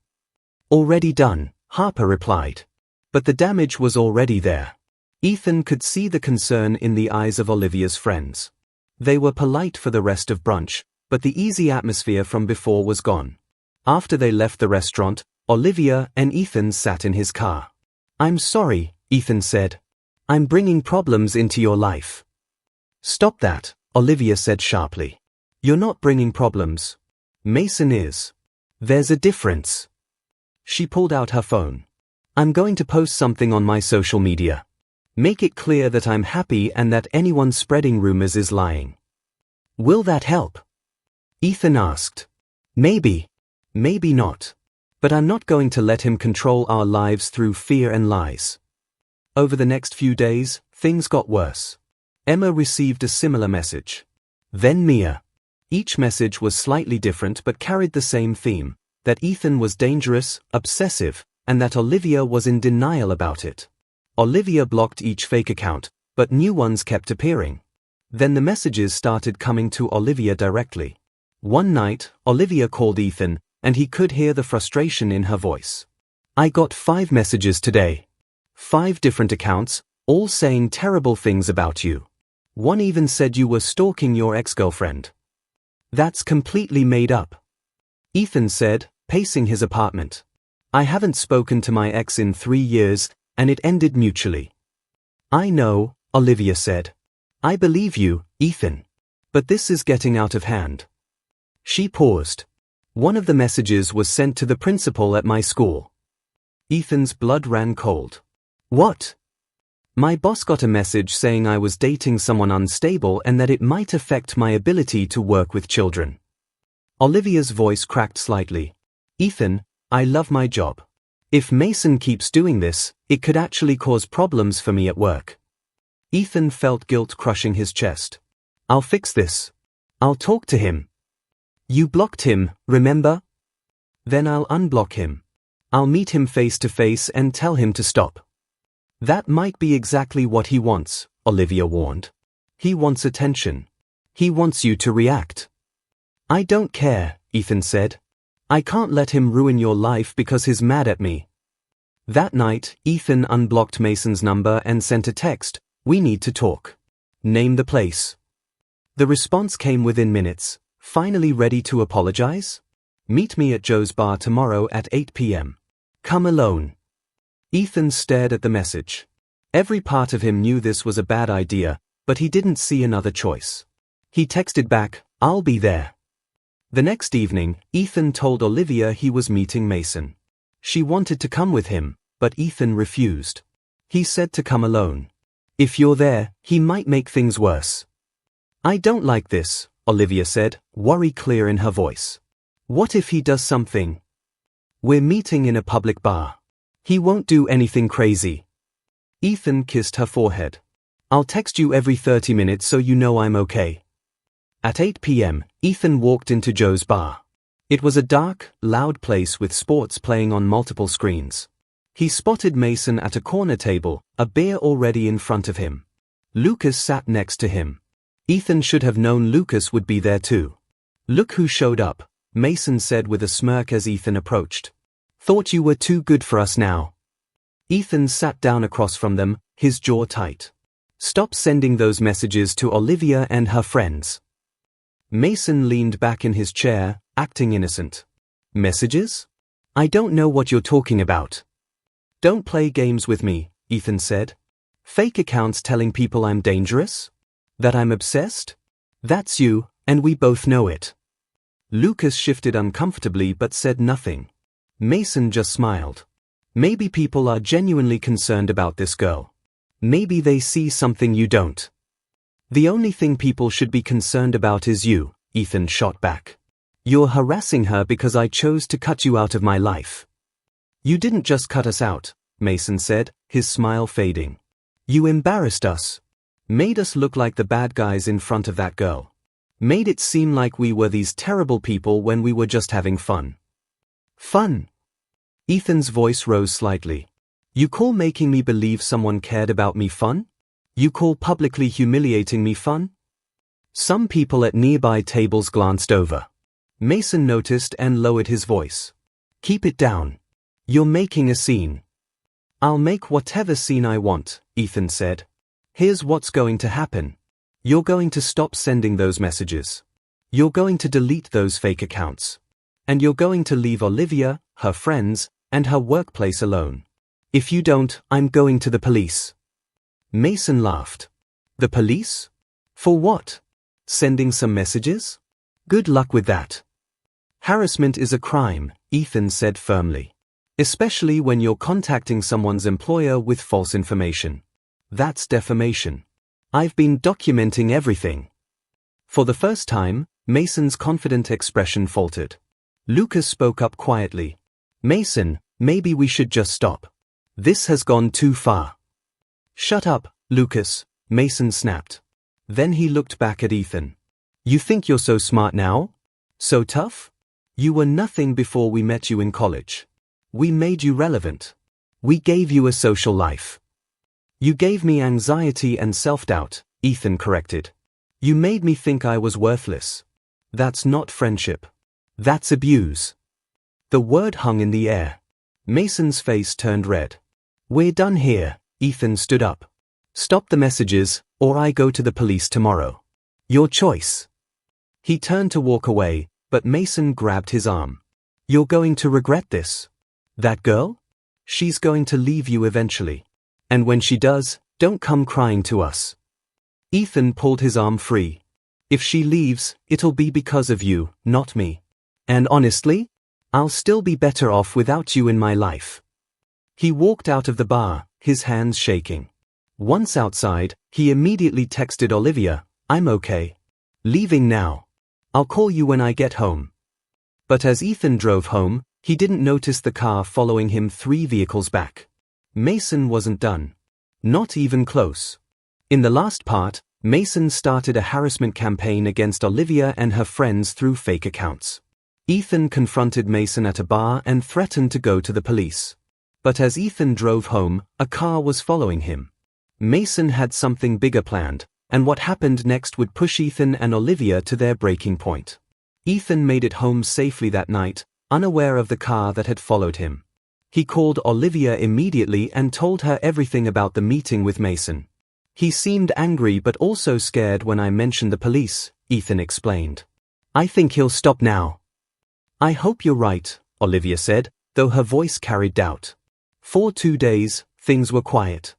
"Already done," Harper replied. But the damage was already there. Ethan could see the concern in the eyes of Olivia's friends. They were polite for the rest of brunch, but the easy atmosphere from before was gone. After they left the restaurant, Olivia and Ethan sat in his car. "I'm sorry," Ethan said. "I'm bringing problems into your life." "Stop that," Olivia said sharply. "You're not bringing problems. Mason is. There's a difference." She pulled out her phone. "I'm going to post something on my social media. Make it clear that I'm happy and that anyone spreading rumors is lying." "Will that help?" Ethan asked. "Maybe. Maybe not. But I'm not going to let him control our lives through fear and lies." Over the next few days, things got worse. Emma received a similar message. Then Mia. Each message was slightly different but carried the same theme, that Ethan was dangerous, obsessive, and that Olivia was in denial about it. Olivia blocked each fake account, but new ones kept appearing. Then the messages started coming to Olivia directly. One night, Olivia called Ethan, and he could hear the frustration in her voice. "I got 5 messages today. 5 different accounts, all saying terrible things about you. One even said you were stalking your ex-girlfriend." "That's completely made up," Ethan said, pacing his apartment. "I haven't spoken to my ex in 3 years, and it ended mutually." "I know," Olivia said. "I believe you, Ethan. But this is getting out of hand." She paused. "One of the messages was sent to the principal at my school." Ethan's blood ran cold. "What?" "My boss got a message saying I was dating someone unstable and that it might affect my ability to work with children." Olivia's voice cracked slightly. "Ethan, I love my job. If Mason keeps doing this, it could actually cause problems for me at work." Ethan felt guilt crushing his chest. "I'll fix this. I'll talk to him." "You blocked him, remember?" "Then I'll unblock him. I'll meet him face to face and tell him to stop." "That might be exactly what he wants," Olivia warned. "He wants attention. He wants you to react." "I don't care," Ethan said. "I can't let him ruin your life because he's mad at me." That night, Ethan unblocked Mason's number and sent a text, "We need to talk. Name the place." The response came within minutes. "Finally ready to apologize? Meet me at Joe's bar tomorrow at 8 p.m. Come alone." Ethan stared at the message. Every part of him knew this was a bad idea, but he didn't see another choice. He texted back, "I'll be there." The next evening, Ethan told Olivia he was meeting Mason. She wanted to come with him, but Ethan refused. He said to come alone. "If you're there, he might make things worse." "I don't like this," Olivia said, worry clear in her voice. "What if he does something?" "We're meeting in a public bar. He won't do anything crazy." Ethan kissed her forehead. "I'll text you every 30 minutes so you know I'm okay." At 8 p.m., Ethan walked into Joe's bar. It was a dark, loud place with sports playing on multiple screens. He spotted Mason at a corner table, a beer already in front of him. Lucas sat next to him. Ethan should have known Lucas would be there too. "Look who showed up," Mason said with a smirk as Ethan approached. "Thought you were too good for us now." Ethan sat down across from them, his jaw tight. "Stop sending those messages to Olivia and her friends." Mason leaned back in his chair, acting innocent. "Messages? I don't know what you're talking about." "Don't play games with me," Ethan said. "Fake accounts telling people I'm dangerous? That I'm obsessed? That's you, and we both know it." Lucas shifted uncomfortably but said nothing. Mason just smiled. "Maybe people are genuinely concerned about this girl. Maybe they see something you don't." "The only thing people should be concerned about is you," Ethan shot back. "You're harassing her because I chose to cut you out of my life." "You didn't just cut us out," Mason said, his smile fading. "You embarrassed us. Made us look like the bad guys in front of that girl. Made it seem like we were these terrible people when we were just having fun." "Fun?" Ethan's voice rose slightly. "You call making me believe someone cared about me fun? You call publicly humiliating me fun? Some people at nearby tables glanced over. Mason noticed and lowered his voice. Keep it down. You're making a scene. I'll make whatever scene I want, Ethan said. Here's what's going to happen. You're going to stop sending those messages. You're going to delete those fake accounts. And you're going to leave Olivia, her friends, and her workplace alone. If you don't, I'm going to the police. Mason laughed. The police? For what? Sending some messages? Good luck with that. Harassment is a crime, Ethan said firmly. Especially when you're contacting someone's employer with false information. That's defamation. I've been documenting everything. For the first time, Mason's confident expression faltered. Lucas spoke up quietly. Mason, maybe we should just stop. This has gone too far. Shut up, Lucas, Mason snapped. Then he looked back at Ethan. You think you're so smart now? So tough? You were nothing before we met you in college. We made you relevant. We gave you a social life. You gave me anxiety and self-doubt, Ethan corrected. You made me think I was worthless. That's not friendship. That's abuse. The word hung in the air. Mason's face turned red. We're done here, Ethan stood up. Stop the messages, or I go to the police tomorrow. Your choice. He turned to walk away, but Mason grabbed his arm. You're going to regret this. That girl? She's going to leave you eventually. And when she does, don't come crying to us. Ethan pulled his arm free. If she leaves, it'll be because of you, not me. And honestly, I'll still be better off without you in my life. He walked out of the bar, his hands shaking. Once outside, he immediately texted Olivia, I'm okay. Leaving now. I'll call you when I get home. But as Ethan drove home, he didn't notice the car following him 3 vehicles back. Mason wasn't done. Not even close. In the last part, Mason started a harassment campaign against Olivia and her friends through fake accounts. Ethan confronted Mason at a bar and threatened to go to the police. But as Ethan drove home, a car was following him. Mason had something bigger planned, and what happened next would push Ethan and Olivia to their breaking point. Ethan made it home safely that night, unaware of the car that had followed him. He called Olivia immediately and told her everything about the meeting with Mason. He seemed angry but also scared when I mentioned the police, Ethan explained. I think he'll stop now. I hope you're right, Olivia said, though her voice carried doubt. For 2 days, things were quiet.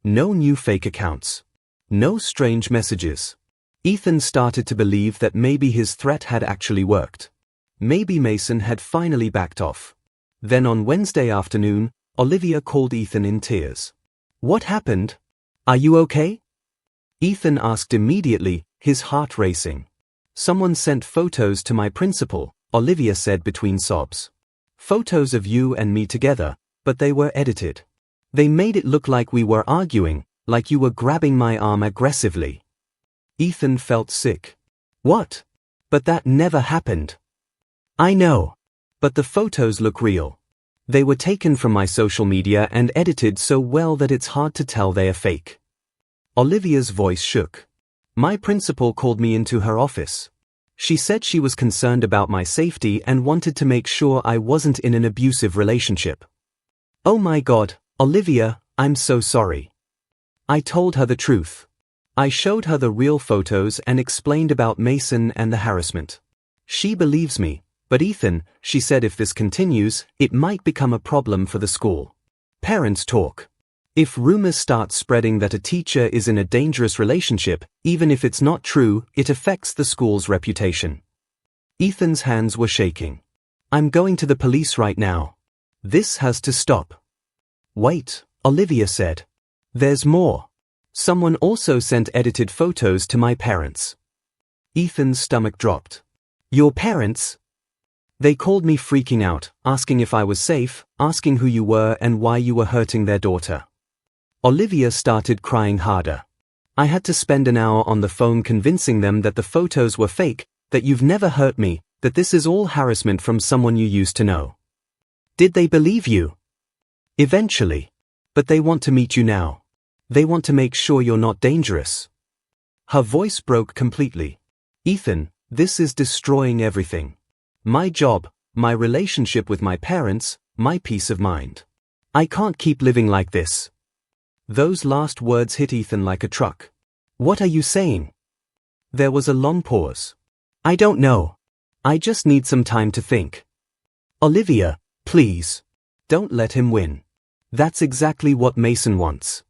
No new fake accounts. No strange messages. Ethan started to believe that maybe his threat had actually worked. Maybe Mason had finally backed off. Then on Wednesday afternoon, Olivia called Ethan in tears. What happened? Are you okay? Ethan asked immediately, his heart racing. Someone sent photos to my principal, Olivia said between sobs. Photos of you and me together, but they were edited. They made it look like we were arguing, like you were grabbing my arm aggressively. Ethan felt sick. What? But that never happened. I know. But the photos look real. They were taken from my social media and edited so well that it's hard to tell they are fake. Olivia's voice shook. My principal called me into her office. She said she was concerned about my safety and wanted to make sure I wasn't in an abusive relationship. Oh my God, Olivia, I'm so sorry. I told her the truth. I showed her the real photos and explained about Mason and the harassment. She believes me. But Ethan, she said if this continues, it might become a problem for the school. Parents talk. If rumors start spreading that a teacher is in a dangerous relationship, even if it's not true, it affects the school's reputation. Ethan's hands were shaking. I'm going to the police right now. This has to stop. Wait, Olivia said. There's more. Someone also sent edited photos to my parents. Ethan's stomach dropped. Your parents? They called me freaking out, asking if I was safe, asking who you were and why you were hurting their daughter. Olivia started crying harder. I had to spend an hour on the phone convincing them that the photos were fake, that you've never hurt me, that this is all harassment from someone you used to know. Did they believe you? Eventually. But they want to meet you now. They want to make sure you're not dangerous. Her voice broke completely. Ethan, this is destroying everything. My job, my relationship with my parents, my peace of mind. I can't keep living like this. Those last words hit Ethan like a truck. What are you saying? There was a long pause. I don't know. I just need some time to think. Olivia, please. Don't let him win. That's exactly what Mason wants.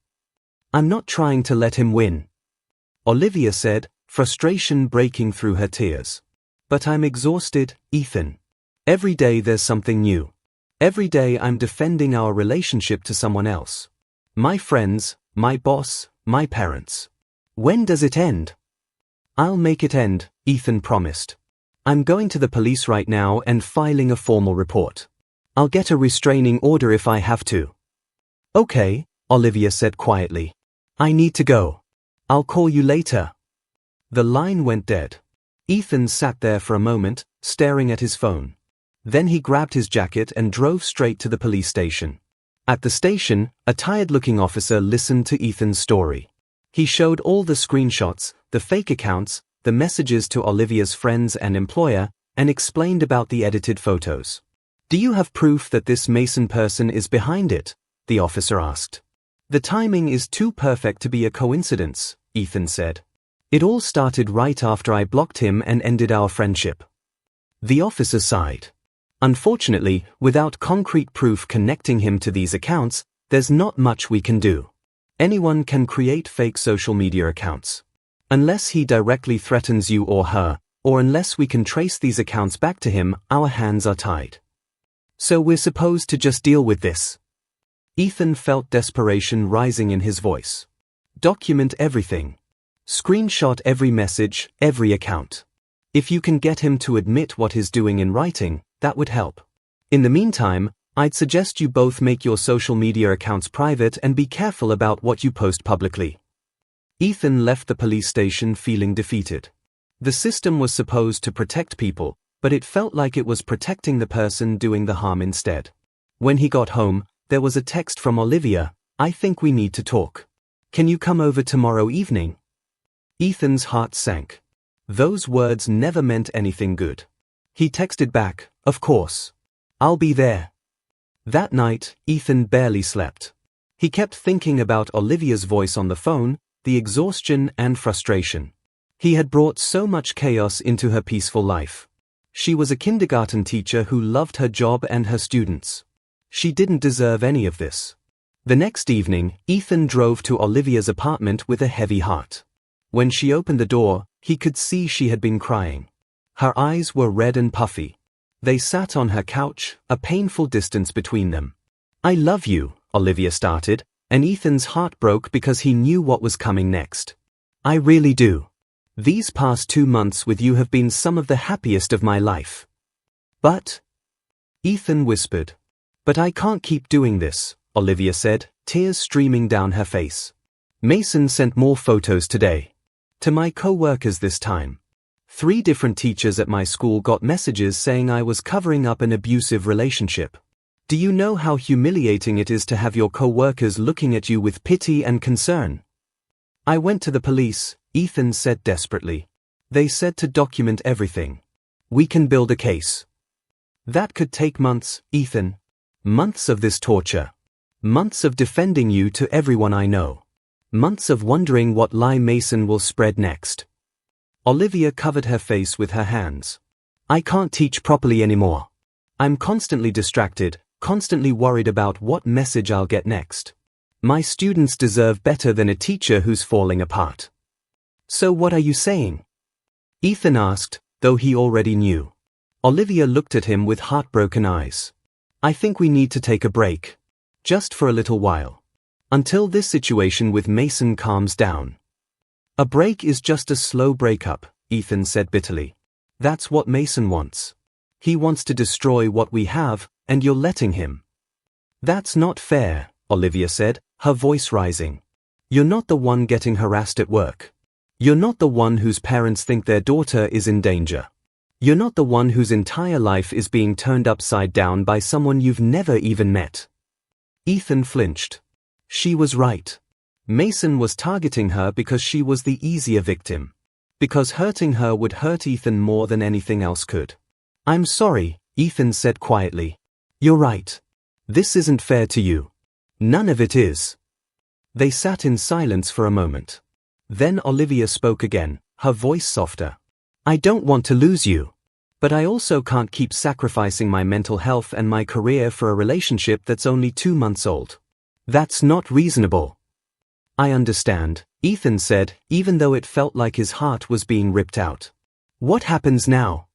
I'm not trying to let him win. Olivia said, frustration breaking through her tears. But I'm exhausted, Ethan. Every day there's something new. Every day I'm defending our relationship to someone else. My friends, my boss, my parents. When does it end? I'll make it end, Ethan promised. I'm going to the police right now and filing a formal report. I'll get a restraining order if I have to. Okay, Olivia said quietly. I need to go. I'll call you later. The line went dead. Ethan sat there for a moment, staring at his phone. Then he grabbed his jacket and drove straight to the police station. At the station, a tired-looking officer listened to Ethan's story. He showed all the screenshots, the fake accounts, the messages to Olivia's friends and employer, and explained about the edited photos. Do you have proof that this Mason person is behind it? The officer asked. The timing is too perfect to be a coincidence, Ethan said. It all started right after I blocked him and ended our friendship. The officer sighed. Unfortunately, without concrete proof connecting him to these accounts, there's not much we can do. Anyone can create fake social media accounts. Unless he directly threatens you or her, or unless we can trace these accounts back to him, our hands are tied. So we're supposed to just deal with this. Ethan felt desperation rising in his voice. Document everything. Screenshot every message, every account. If you can get him to admit what he's doing in writing, that would help. In the meantime, I'd suggest you both make your social media accounts private and be careful about what you post publicly. Ethan left the police station feeling defeated. The system was supposed to protect people, but it felt like it was protecting the person doing the harm instead. When he got home, there was a text from Olivia, I think we need to talk. Can you come over tomorrow evening? Ethan's heart sank. Those words never meant anything good. He texted back, of course. I'll be there. That night, Ethan barely slept. He kept thinking about Olivia's voice on the phone, the exhaustion and frustration. He had brought so much chaos into her peaceful life. She was a kindergarten teacher who loved her job and her students. She didn't deserve any of this. The next evening, Ethan drove to Olivia's apartment with a heavy heart. When she opened the door, he could see she had been crying. Her eyes were red and puffy. They sat on her couch, a painful distance between them. I love you, Olivia started, and Ethan's heart broke because he knew what was coming next. I really do. These past 2 months with you have been some of the happiest of my life. But, Ethan whispered. But I can't keep doing this, Olivia said, tears streaming down her face. Mason sent more photos today. To my co-workers this time. 3 different teachers at my school got messages saying I was covering up an abusive relationship. Do you know how humiliating it is to have your co-workers looking at you with pity and concern? I went to the police, Ethan said desperately. They said to document everything. We can build a case. That could take months, Ethan. Months of this torture. Months of defending you to everyone I know. Months of wondering what lie Mason will spread next. Olivia covered her face with her hands. I can't teach properly anymore. I'm constantly distracted, constantly worried about what message I'll get next. My students deserve better than a teacher who's falling apart. So what are you saying? Ethan asked, though he already knew. Olivia looked at him with heartbroken eyes. I think we need to take a break. Just for a little while. Until this situation with Mason calms down. A break is just a slow breakup, Ethan said bitterly. That's what Mason wants. He wants to destroy what we have, and you're letting him. That's not fair, Olivia said, her voice rising. You're not the one getting harassed at work. You're not the one whose parents think their daughter is in danger. You're not the one whose entire life is being turned upside down by someone you've never even met. Ethan flinched. She was right. Mason was targeting her because she was the easier victim. Because hurting her would hurt Ethan more than anything else could. "I'm sorry," Ethan said quietly. "You're right. This isn't fair to you. None of it is." They sat in silence for a moment. Then Olivia spoke again, her voice softer. "I don't want to lose you. But I also can't keep sacrificing my mental health and my career for a relationship that's only 2 months old. That's not reasonable." "I understand," Ethan said, even though it felt like his heart was being ripped out. "What happens now?"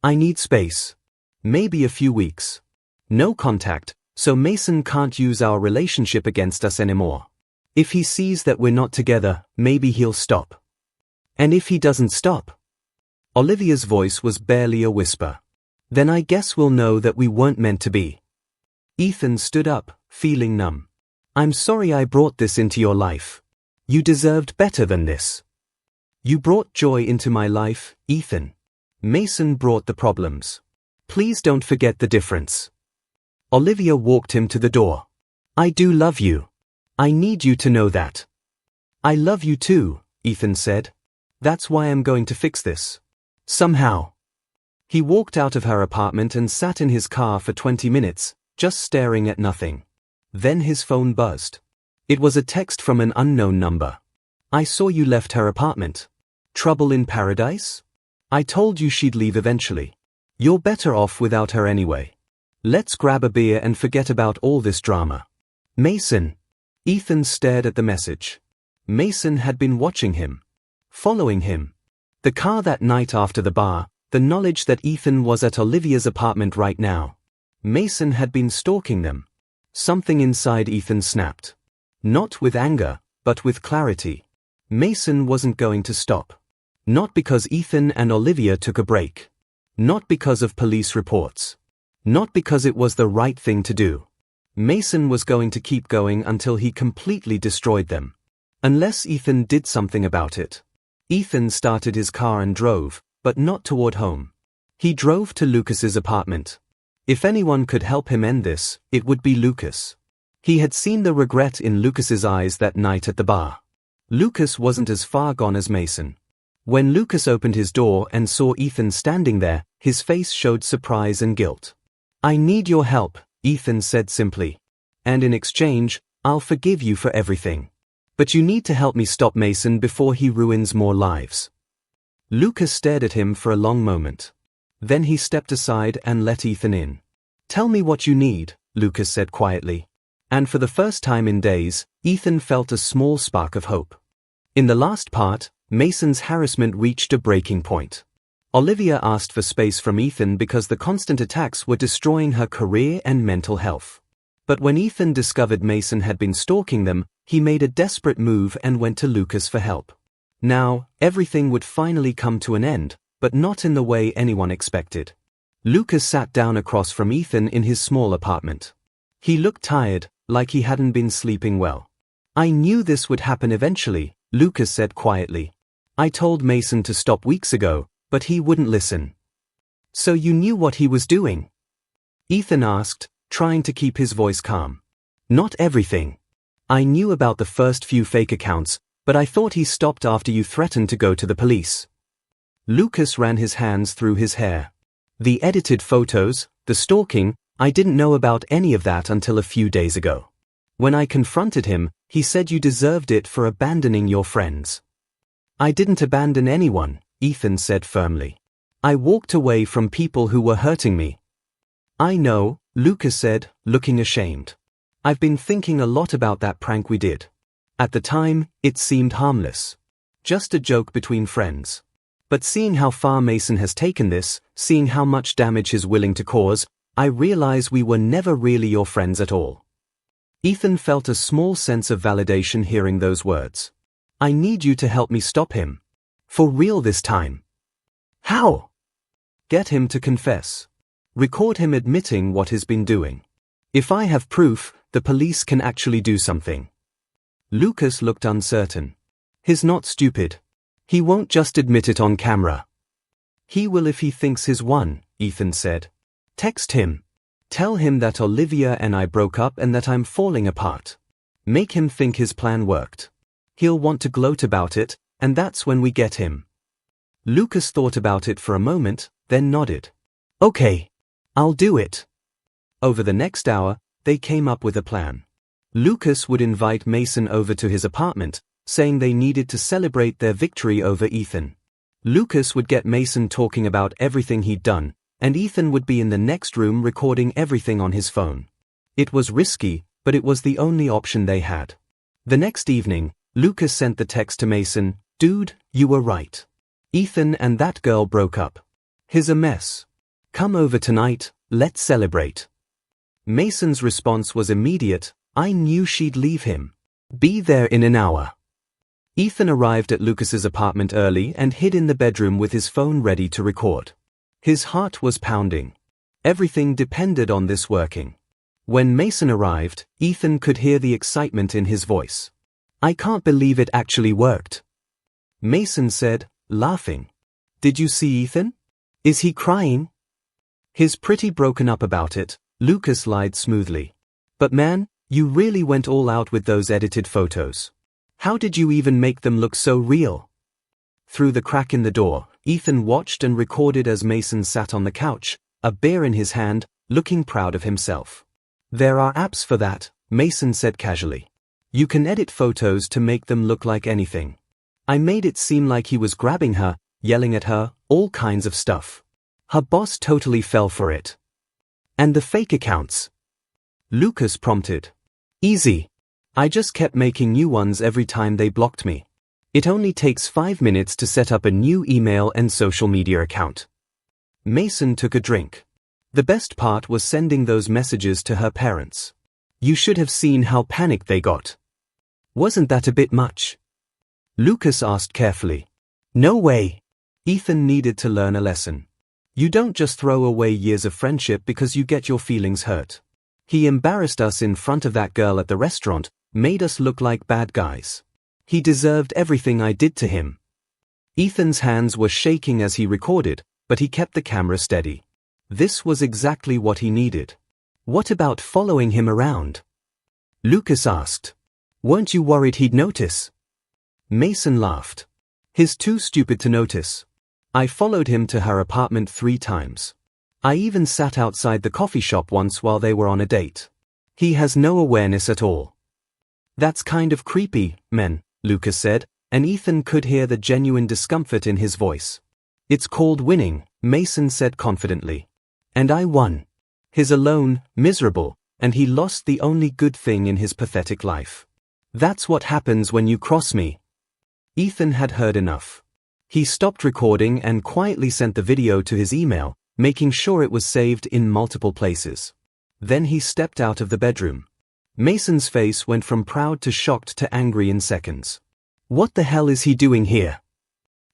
"I need space. Maybe a few weeks. No contact, so Mason can't use our relationship against us anymore. If he sees that we're not together, maybe he'll stop." "And if he doesn't stop?" Olivia's voice was barely a whisper. "Then I guess we'll know that we weren't meant to be." Ethan stood up, feeling numb. "I'm sorry I brought this into your life. You deserved better than this." "You brought joy into my life, Ethan. Mason brought the problems. Please don't forget the difference." Olivia walked him to the door. "I do love you. I need you to know that." "I love you too," Ethan said. "That's why I'm going to fix this. Somehow." He walked out of her apartment and sat in his car for 20 minutes, just staring at nothing. Then his phone buzzed. It was a text from an unknown number. "I saw you left her apartment. Trouble in paradise? I told you she'd leave eventually. You're better off without her anyway. Let's grab a beer and forget about all this drama. Mason." Ethan stared at the message. Mason had been watching him. Following him. The car that night after the bar, the knowledge that Ethan was at Olivia's apartment right now. Mason had been stalking them. Something inside Ethan snapped. Not with anger, but with clarity. Mason wasn't going to stop. Not because Ethan and Olivia took a break. Not because of police reports. Not because it was the right thing to do. Mason was going to keep going until he completely destroyed them. Unless Ethan did something about it. Ethan started his car and drove, but not toward home. He drove to Lucas's apartment. If anyone could help him end this, it would be Lucas. He had seen the regret in Lucas's eyes that night at the bar. Lucas wasn't as far gone as Mason. When Lucas opened his door and saw Ethan standing there, his face showed surprise and guilt. "I need your help," Ethan said simply. "And in exchange, I'll forgive you for everything. But you need to help me stop Mason before he ruins more lives." Lucas stared at him for a long moment. Then he stepped aside and let Ethan in. "Tell me what you need," Lucas said quietly. And for the first time in days, Ethan felt a small spark of hope. In the last part, Mason's harassment reached a breaking point. Olivia asked for space from Ethan because the constant attacks were destroying her career and mental health. But when Ethan discovered Mason had been stalking them, he made a desperate move and went to Lucas for help. Now, everything would finally come to an end, but not in the way anyone expected. Lucas sat down across from Ethan in his small apartment. He looked tired, like he hadn't been sleeping well. "I knew this would happen eventually," Lucas said quietly. "I told Mason to stop weeks ago, but he wouldn't listen." "So you knew what he was doing?" Ethan asked, trying to keep his voice calm. "Not everything. I knew about the first few fake accounts, but I thought he stopped after you threatened to go to the police." Lucas ran his hands through his hair. "The edited photos, the stalking, I didn't know about any of that until a few days ago. When I confronted him, he said you deserved it for abandoning your friends." "I didn't abandon anyone," Ethan said firmly. "I walked away from people who were hurting me." "I know," Lucas said, looking ashamed. "I've been thinking a lot about that prank we did. At the time, it seemed harmless. Just a joke between friends. But seeing how far Mason has taken this, seeing how much damage he's willing to cause, I realize we were never really your friends at all." Ethan felt a small sense of validation hearing those words. "I need you to help me stop him. For real this time." "How?" "Get him to confess. Record him admitting what he's been doing. If I have proof, the police can actually do something." Lucas looked uncertain. "He's not stupid. He won't just admit it on camera." "He will if he thinks he's won," Ethan said. "Text him. Tell him that Olivia and I broke up and that I'm falling apart. Make him think his plan worked. He'll want to gloat about it, and that's when we get him. Lucas thought about it for a moment, then nodded. Okay. I'll do it. Over the next hour, they came up with a plan. Lucas would invite Mason over to his apartment, saying they needed to celebrate their victory over Ethan. Lucas would get Mason talking about everything he'd done, and Ethan would be in the next room recording everything on his phone. It was risky, but it was the only option they had. The next evening, Lucas sent the text to Mason, "Dude, you were right. Ethan and that girl broke up. Here's a mess. Come over tonight, let's celebrate." Mason's response was immediate, "I knew she'd leave him. Be there in an hour." Ethan arrived at Lucas's apartment early and hid in the bedroom with his phone ready to record. His heart was pounding. Everything depended on this working. When Mason arrived, Ethan could hear the excitement in his voice. "I can't believe it actually worked," Mason said, laughing. "Did you see Ethan? Is he crying?" "He's pretty broken up about it," Lucas lied smoothly. "But man, you really went all out with those edited photos. How did you even make them look so real?" Through the crack in the door, Ethan watched and recorded as Mason sat on the couch, a beer in his hand, looking proud of himself. "There are apps for that," Mason said casually. "You can edit photos to make them look like anything. I made it seem like he was grabbing her, yelling at her, all kinds of stuff. Her boss totally fell for it." "And the fake accounts?" Lucas prompted. "Easy. I just kept making new ones every time they blocked me. It only takes 5 minutes to set up a new email and social media account." Mason took a drink. The best part was sending those messages to her parents. "You should have seen how panicked they got." "Wasn't that a bit much?" Lucas asked carefully. "No way." Ethan needed to learn a lesson. You don't just throw away years of friendship because you get your feelings hurt. He embarrassed us in front of that girl at the restaurant, made us look like bad guys. He deserved everything I did to him. Ethan's hands were shaking as he recorded, but he kept the camera steady. This was exactly what he needed. "What about following him around?" Lucas asked. "Weren't you worried he'd notice?" Mason laughed. "He's too stupid to notice. I followed him to her apartment 3 times. I even sat outside the coffee shop once while they were on a date. He has no awareness at all." "That's kind of creepy, man," Lucas said, and Ethan could hear the genuine discomfort in his voice. "It's called winning," Mason said confidently. "And I won. He's alone, miserable, and he lost the only good thing in his pathetic life. That's what happens when you cross me." Ethan had heard enough. He stopped recording and quietly sent the video to his email, making sure it was saved in multiple places. Then he stepped out of the bedroom. Mason's face went from proud to shocked to angry in seconds. "What the hell is he doing here?"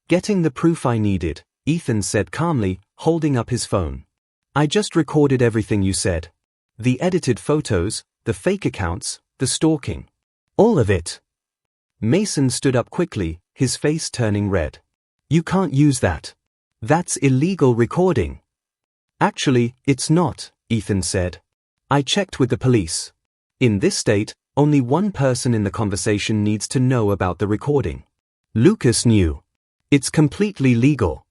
"Getting the proof I needed," Ethan said calmly, holding up his phone. "I just recorded everything you said. The edited photos, the fake accounts, the stalking. All of it." Mason stood up quickly, his face turning red. "You can't use that. That's illegal recording." "Actually, it's not," Ethan said. "I checked with the police. In this state, only one person in the conversation needs to know about the recording." Lucas knew. "It's completely legal."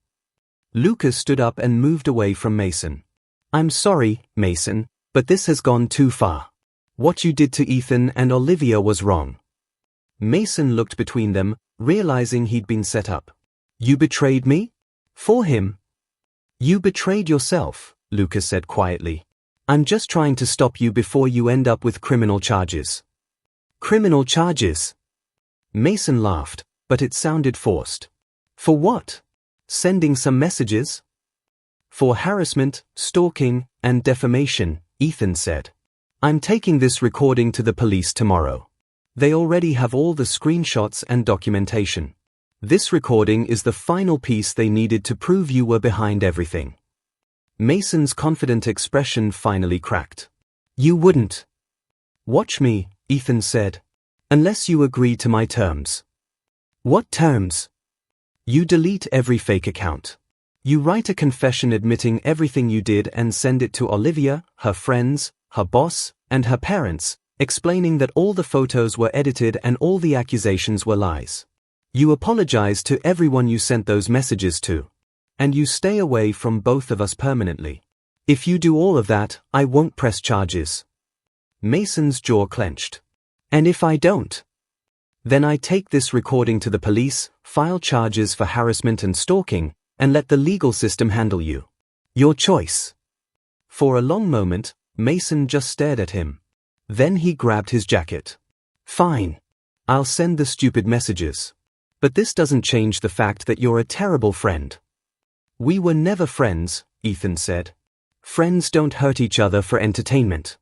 Lucas stood up and moved away from Mason. "I'm sorry, Mason, but this has gone too far. What you did to Ethan and Olivia was wrong." Mason looked between them, realizing he'd been set up. "You betrayed me? For him?" "You betrayed yourself," Lucas said quietly. "I'm just trying to stop you before you end up with criminal charges." "Criminal charges?" Mason laughed, but it sounded forced. "For what? Sending some messages?" "For harassment, stalking, and defamation," Ethan said. "I'm taking this recording to the police tomorrow. They already have all the screenshots and documentation. This recording is the final piece they needed to prove you were behind everything." Mason's confident expression finally cracked. "You wouldn't." "Watch me," Ethan said. "Unless you agree to my terms." "What terms?" "You delete every fake account. You write a confession admitting everything you did and send it to Olivia, her friends, her boss, and her parents, explaining that all the photos were edited and all the accusations were lies. You apologize to everyone you sent those messages to. And you stay away from both of us permanently. If you do all of that, I won't press charges. Mason's jaw clenched. And if I don't? Then I take this recording to the police, file charges for harassment and stalking, and let the legal system handle you. Your choice. For a long moment, Mason just stared at him. Then he grabbed his jacket. Fine. I'll send the stupid messages. But this doesn't change the fact that you're a terrible friend. We were never friends, Ethan said. Friends don't hurt each other for entertainment.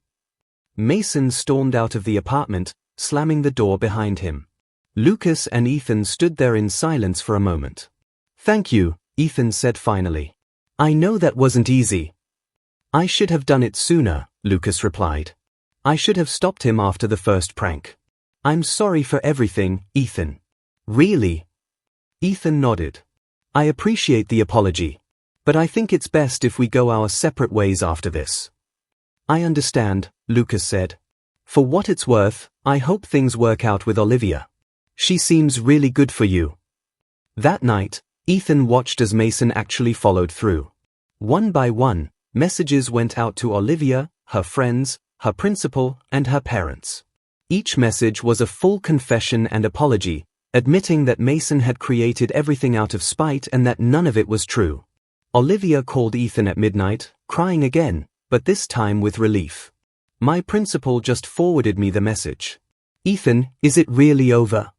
Mason stormed out of the apartment, slamming the door behind him. Lucas and Ethan stood there in silence for a moment. Thank you, Ethan said finally. I know that wasn't easy. I should have done it sooner, Lucas replied. I should have stopped him after the first prank. I'm sorry for everything, Ethan. Really? Ethan nodded. I appreciate the apology. But I think it's best if we go our separate ways after this. I understand, Lucas said. For what it's worth, I hope things work out with Olivia. She seems really good for you. That night, Ethan watched as Mason actually followed through. One by one, messages went out to Olivia, her friends, her principal, and her parents. Each message was a full confession and apology, admitting that Mason had created everything out of spite and that none of it was true. Olivia called Ethan at midnight, crying again, but this time with relief. My principal just forwarded me the message. Ethan, is it really over?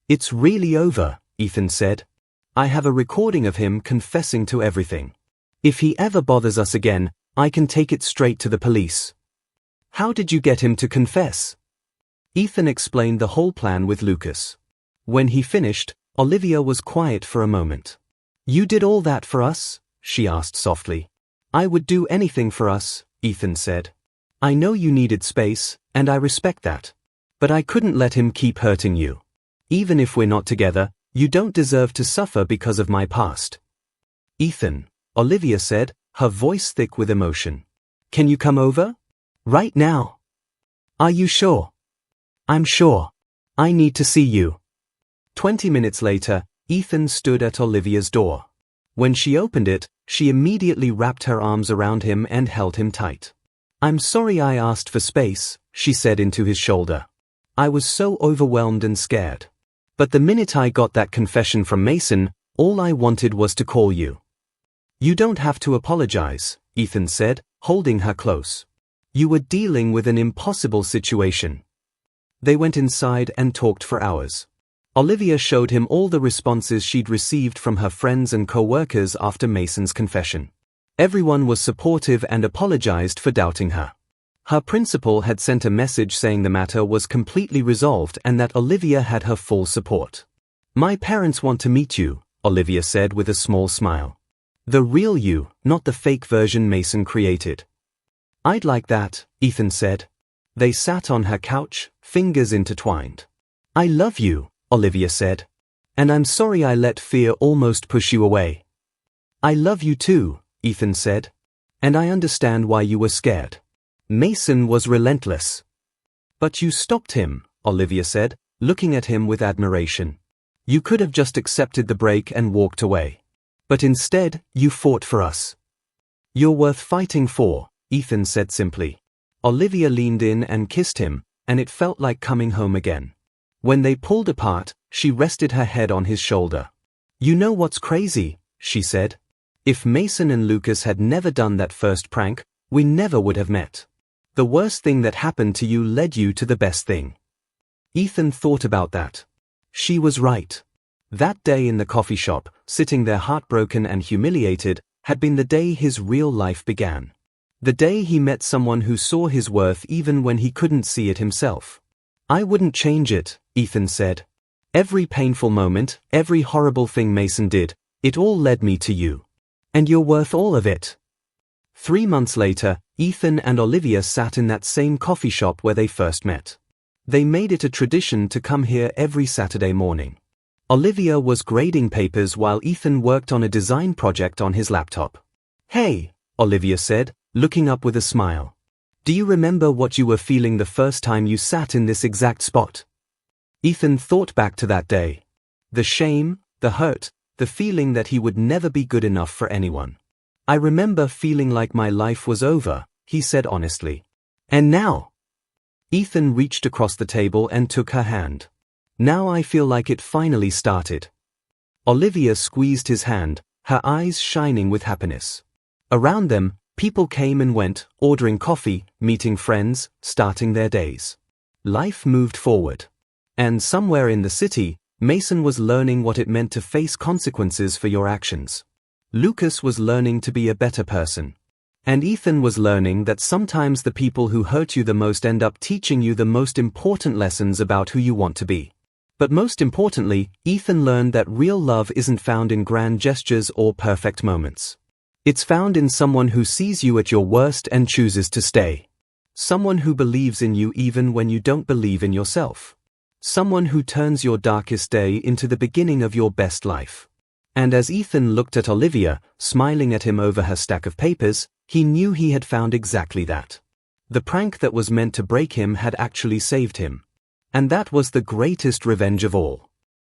It's really over, Ethan said. I have a recording of him confessing to everything. If he ever bothers us again, I can take it straight to the police. How did you get him to confess? Ethan explained the whole plan with Lucas. When he finished, Olivia was quiet for a moment. You did all that for us? She asked softly. I would do anything for us, Ethan said. I know you needed space, and I respect that. But I couldn't let him keep hurting you. Even if we're not together, you don't deserve to suffer because of my past. Ethan, Olivia said, her voice thick with emotion. Can you come over? Right now. Are you sure? I'm sure. I need to see you. 20 minutes later, Ethan stood at Olivia's door. When she opened it, she immediately wrapped her arms around him and held him tight. I'm sorry I asked for space, she said into his shoulder. I was so overwhelmed and scared. But the minute I got that confession from Mason, all I wanted was to call you. You don't have to apologize, Ethan said, holding her close. You were dealing with an impossible situation. They went inside and talked for hours. Olivia showed him all the responses she'd received from her friends and co-workers after Mason's confession. Everyone was supportive and apologized for doubting her. Her principal had sent a message saying the matter was completely resolved and that Olivia had her full support. My parents want to meet you, Olivia said with a small smile. The real you, not the fake version Mason created. I'd like that, Ethan said. They sat on her couch, fingers intertwined. I love you, Olivia said. And I'm sorry I let fear almost push you away. I love you too, Ethan said. And I understand why you were scared. Mason was relentless. But you stopped him, Olivia said, looking at him with admiration. You could have just accepted the break and walked away. But instead, you fought for us. You're worth fighting for, Ethan said simply. Olivia leaned in and kissed him, and it felt like coming home again. When they pulled apart, she rested her head on his shoulder. You know what's crazy, she said. If Mason and Lucas had never done that first prank, we never would have met. The worst thing that happened to you led you to the best thing. Ethan thought about that. She was right. That day in the coffee shop, sitting there heartbroken and humiliated, had been the day his real life began. The day he met someone who saw his worth even when he couldn't see it himself. I wouldn't change it, Ethan said. Every painful moment, every horrible thing Mason did, it all led me to you. And you're worth all of it. 3 months later, Ethan and Olivia sat in that same coffee shop where they first met. They made it a tradition to come here every Saturday morning. Olivia was grading papers while Ethan worked on a design project on his laptop. Hey, Olivia said, looking up with a smile. Do you remember what you were feeling the first time you sat in this exact spot? Ethan thought back to that day. The shame, the hurt, the feeling that he would never be good enough for anyone. I remember feeling like my life was over, he said honestly. And now? Ethan reached across the table and took her hand. Now I feel like it finally started. Olivia squeezed his hand, her eyes shining with happiness. Around them, people came and went, ordering coffee, meeting friends, starting their days. Life moved forward. And somewhere in the city, Mason was learning what it meant to face consequences for your actions. Lucas was learning to be a better person. And Ethan was learning that sometimes the people who hurt you the most end up teaching you the most important lessons about who you want to be. But most importantly, Ethan learned that real love isn't found in grand gestures or perfect moments. It's found in someone who sees you at your worst and chooses to stay. Someone who believes in you even when you don't believe in yourself. Someone who turns your darkest day into the beginning of your best life. And as Ethan looked at Olivia, smiling at him over her stack of papers, he knew he had found exactly that. The prank that was meant to break him had actually saved him. And that was the greatest revenge of all.